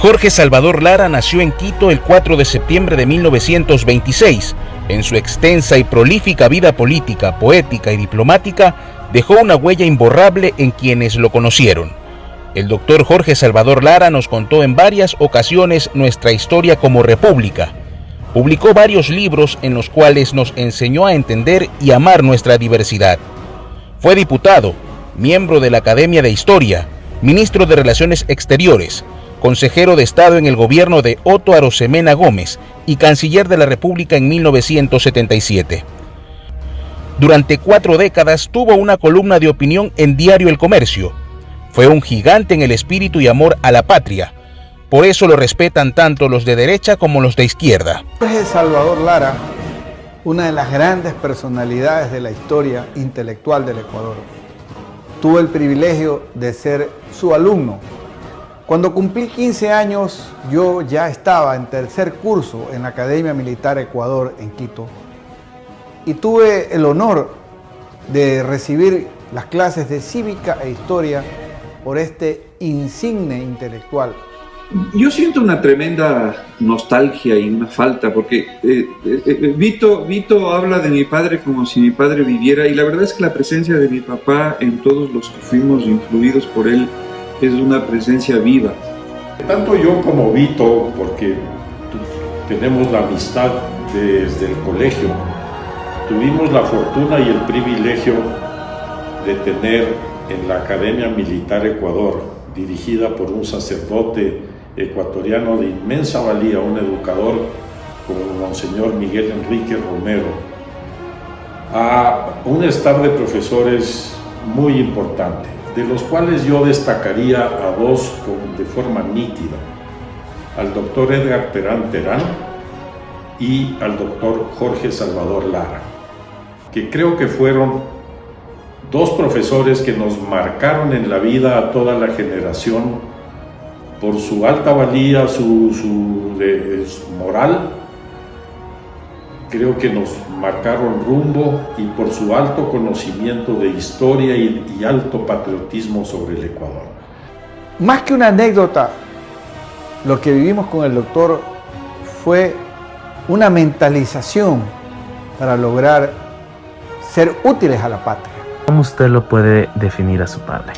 Jorge Salvador Lara nació en Quito el 4 de septiembre de 1926. En su extensa y prolífica vida política, poética y diplomática, dejó una huella imborrable en quienes lo conocieron. El doctor Jorge Salvador Lara nos contó en varias ocasiones nuestra historia como república. Publicó varios libros en los cuales nos enseñó a entender y amar nuestra diversidad. Fue diputado, miembro de la Academia de Historia, ministro de Relaciones Exteriores, consejero de Estado en el gobierno de Otto Arosemena Gómez y canciller de la República en 1977. Durante 4 décadas tuvo una columna de opinión en Diario El Comercio. Fue un gigante en el espíritu y amor a la patria. Por eso lo respetan tanto los de derecha como los de izquierda. Jorge Salvador Lara, una de las grandes personalidades de la historia intelectual del Ecuador. Tuve el privilegio de ser su alumno. Cuando cumplí 15 años, yo ya estaba en tercer curso en la Academia Militar Ecuador en Quito y tuve el honor de recibir las clases de cívica e historia por este insigne intelectual. Yo siento una tremenda nostalgia y una falta, porque Vito habla de mi padre como si mi padre viviera, y la verdad es que la presencia de mi papá en todos los que fuimos influidos por él es una presencia viva. Tanto yo como Vito, porque tenemos la amistad desde el colegio, tuvimos la fortuna y el privilegio de tener en la Academia Militar Ecuador, dirigida por un sacerdote ecuatoriano de inmensa valía, un educador como Monseñor Miguel Enrique Romero, a un staff de profesores muy importante, de los cuales yo destacaría a 2 de forma nítida: al doctor Edgar Terán Terán y al doctor Jorge Salvador Lara, que creo que fueron 2 profesores que nos marcaron en la vida a toda la generación por su alta valía, su moral. Creo que nos marcaron rumbo, y por su alto conocimiento de historia y alto patriotismo sobre el Ecuador. Más que una anécdota, lo que vivimos con el doctor fue una mentalización para lograr ser útiles a la patria. ¿Cómo usted lo puede definir a su padre?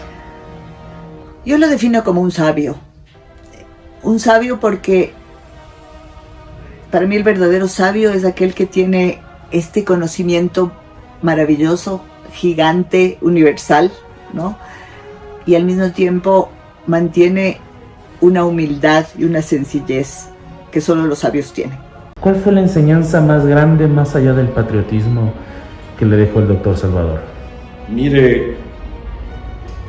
Yo lo defino como un sabio. Un sabio porque para mí el verdadero sabio es aquel que tiene este conocimiento maravilloso, gigante, universal, ¿no? Y al mismo tiempo mantiene una humildad y una sencillez que solo los sabios tienen. ¿Cuál fue la enseñanza más grande, más allá del patriotismo, que le dejó el doctor Salvador? Mire,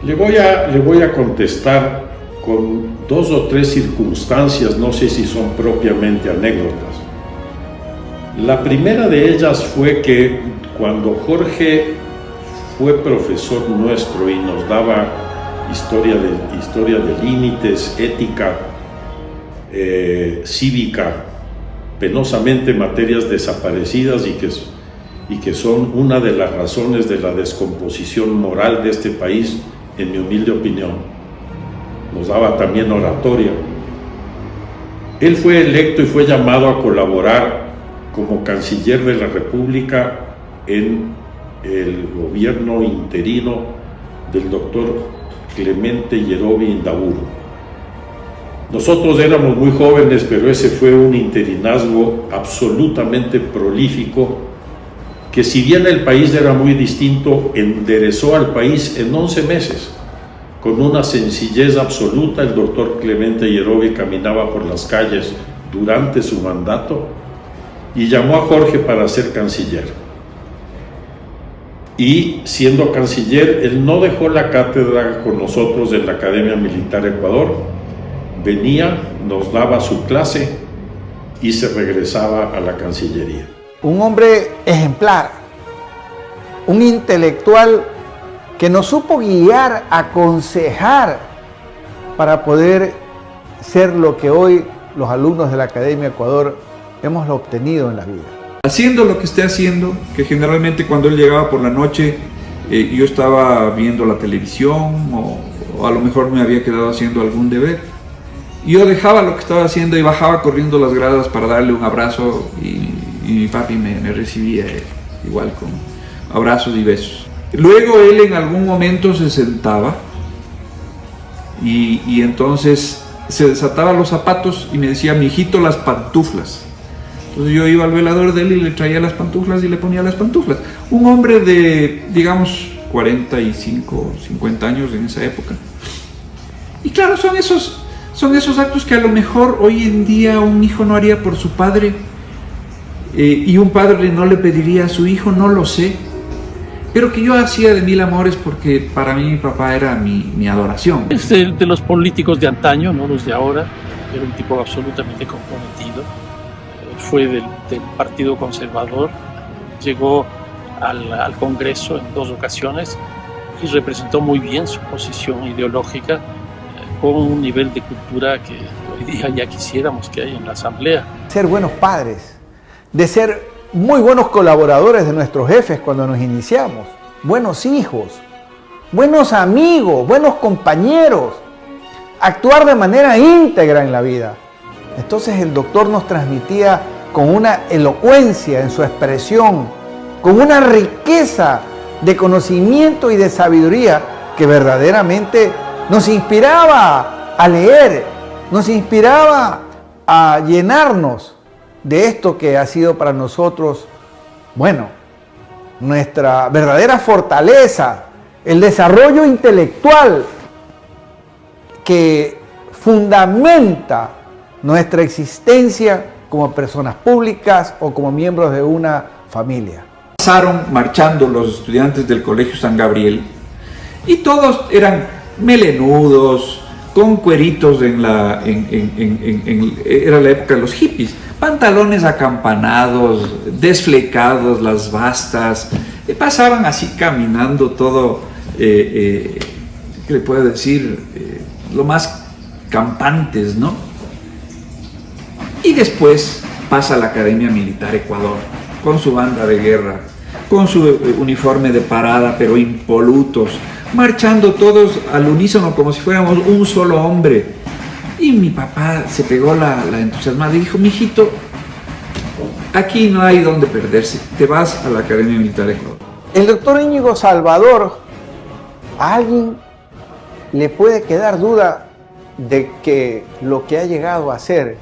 le voy a contestar con 2 o 3 circunstancias, no sé si son propiamente anécdotas. La primera de ellas fue que cuando Jorge fue profesor nuestro y nos daba historia de límites, ética, cívica, penosamente materias desaparecidas y que son una de las razones de la descomposición moral de este país, en mi humilde opinión. Nos daba también oratoria. Él fue electo y fue llamado a colaborar como canciller de la República en el gobierno interino del doctor Clemente Yerovi Indaburu. Nosotros éramos muy jóvenes, pero ese fue un interinazgo absolutamente prolífico, que si bien el país era muy distinto, enderezó al país en 11 meses. Con una sencillez absoluta, el doctor Clemente Yerovi caminaba por las calles durante su mandato y llamó a Jorge para ser canciller. Y siendo canciller, él no dejó la cátedra con nosotros en la Academia Militar Ecuador. Venía, nos daba su clase y se regresaba a la Cancillería. Un hombre ejemplar, un intelectual que nos supo guiar, aconsejar para poder ser lo que hoy los alumnos de la Academia Ecuador hemos obtenido en la vida. Haciendo lo que esté haciendo, que generalmente cuando él llegaba por la noche, yo estaba viendo la televisión o a lo mejor me había quedado haciendo algún deber. Yo dejaba lo que estaba haciendo y bajaba corriendo las gradas para darle un abrazo y mi papi me recibía igual con abrazos y besos. Luego él en algún momento se sentaba y entonces se desataba los zapatos y me decía, mijito, las pantuflas. Entonces yo iba al velador de él y le traía las pantuflas y le ponía las pantuflas. Un hombre de, digamos, 45, 50 años en esa época. Y claro, son esos actos que a lo mejor hoy en día un hijo no haría por su padre, y un padre no le pediría a su hijo, no lo sé, pero que yo hacía de mil amores porque para mí mi papá era mi adoración. Es de los políticos de antaño, no los de ahora. Era un tipo absolutamente comprometido. Fue del Partido Conservador, llegó al Congreso en 2 ocasiones y representó muy bien su posición ideológica, con un nivel de cultura que hoy día ya quisiéramos que haya en la Asamblea. Ser buenos padres, de ser muy buenos colaboradores de nuestros jefes cuando nos iniciamos, buenos hijos, buenos amigos, buenos compañeros, actuar de manera íntegra en la vida. Entonces el doctor nos transmitía con una elocuencia en su expresión, con una riqueza de conocimiento y de sabiduría que verdaderamente nos inspiraba a leer, nos inspiraba a llenarnos de esto que ha sido para nosotros, bueno, nuestra verdadera fortaleza, el desarrollo intelectual que fundamenta nuestra existencia como personas públicas o como miembros de una familia. Pasaron marchando los estudiantes del Colegio San Gabriel y todos eran melenudos, con cueritos era la época de los hippies, pantalones acampanados, desflecados, las bastas, pasaban así caminando todo, ¿qué le puedo decir? Lo más campantes, ¿no? Y después pasa a la Academia Militar Ecuador, con su banda de guerra, con su uniforme de parada, pero impolutos, marchando todos al unísono como si fuéramos un solo hombre. Y mi papá se pegó la entusiasmada y dijo, mijito, aquí no hay donde perderse, te vas a la Academia Militar Ecuador. El doctor Íñigo Salvador, ¿a alguien le puede quedar duda de que lo que ha llegado a ser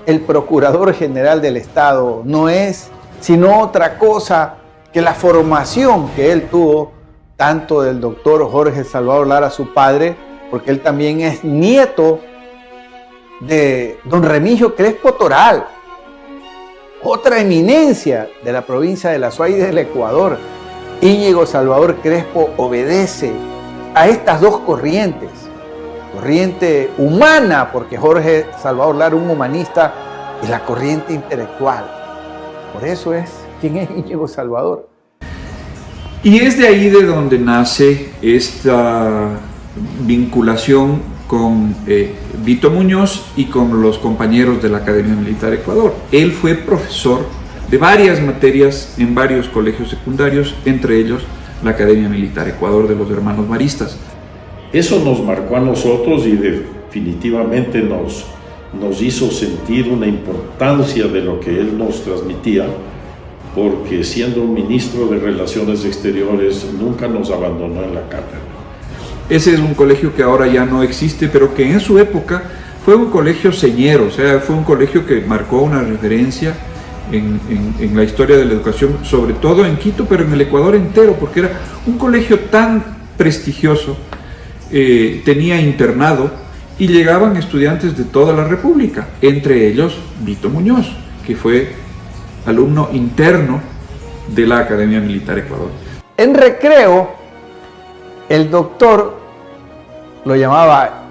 el Procurador General del Estado no es sino otra cosa que la formación que él tuvo, tanto del doctor Jorge Salvador Lara, su padre, porque él también es nieto de don Remigio Crespo Toral, otra eminencia de la provincia de La Suay del Ecuador? Íñigo Salvador Crespo obedece a estas dos corrientes, corriente humana, porque Jorge Salvador Lara, un humanista, y la corriente intelectual. Por eso es quien es Íñigo Salvador. Y es de ahí de donde nace esta vinculación con Vito Muñoz y con los compañeros de la Academia Militar Ecuador. Él fue profesor de varias materias en varios colegios secundarios, entre ellos la Academia Militar Ecuador de los hermanos maristas. Eso nos marcó a nosotros y definitivamente nos hizo sentir una importancia de lo que él nos transmitía, porque siendo un ministro de Relaciones Exteriores nunca nos abandonó en la cátedra. Ese es un colegio que ahora ya no existe, pero que en su época fue un colegio señero, o sea, fue un colegio que marcó una referencia en la historia de la educación, sobre todo en Quito, pero en el Ecuador entero, porque era un colegio tan prestigioso, tenía internado y llegaban estudiantes de toda la República, entre ellos Vito Muñoz, que fue alumno interno de la Academia Militar Ecuador. En recreo, el doctor lo llamaba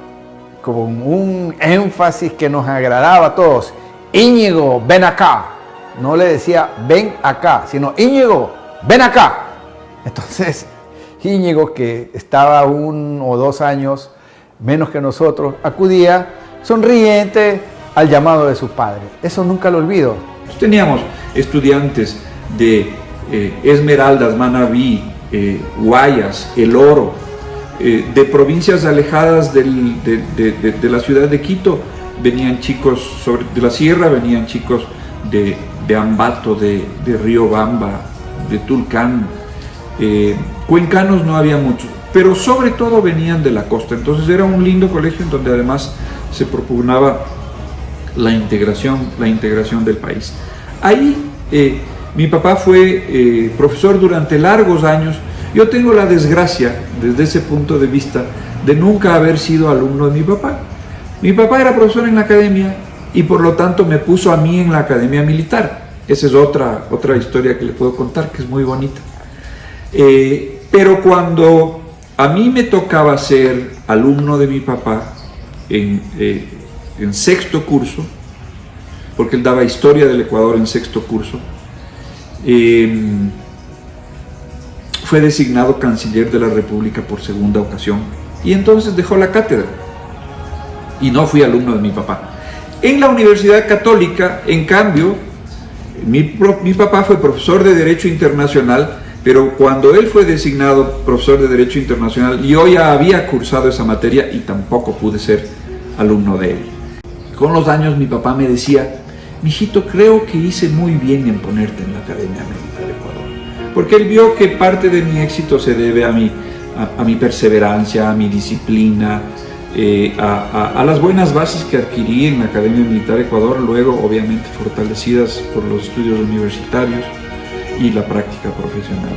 con un énfasis que nos agradaba a todos: Íñigo, ven acá. No le decía ven acá, sino Íñigo, ven acá. Entonces Íñigo, que estaba 1 o 2 años menos que nosotros, acudía sonriente al llamado de sus padres. Eso nunca lo olvido. Teníamos estudiantes de Esmeraldas, Manabí, Guayas, El Oro, de provincias alejadas de la ciudad de Quito, venían chicos de la sierra, venían chicos de Ambato, de Riobamba, de Tulcán. Cuencanos no había muchos, pero sobre todo venían de la costa. Entonces era un lindo colegio en donde además se propugnaba la integración del país. Ahí mi papá fue profesor durante largos años. Yo tengo la desgracia, desde ese punto de vista, de nunca haber sido alumno de mi papá. Mi papá era profesor en la academia y por lo tanto me puso a mí en la academia militar. Esa es otra historia que le puedo contar, que es muy bonita. Pero cuando a mí me tocaba ser alumno de mi papá en sexto curso, porque él daba historia del Ecuador en sexto curso, fue designado canciller de la República por segunda ocasión y entonces dejó la cátedra y no fui alumno de mi papá. En la Universidad Católica, en cambio, mi papá fue profesor de Derecho Internacional, pero cuando él fue designado profesor de Derecho Internacional, yo ya había cursado esa materia y tampoco pude ser alumno de él. Con los años mi papá me decía: mijito, creo que hice muy bien en ponerte en la Academia Militar de Ecuador, porque él vio que parte de mi éxito se debe a mi perseverancia, a mi disciplina, a las buenas bases que adquirí en la Academia Militar de Ecuador, luego obviamente fortalecidas por los estudios universitarios y la práctica profesional.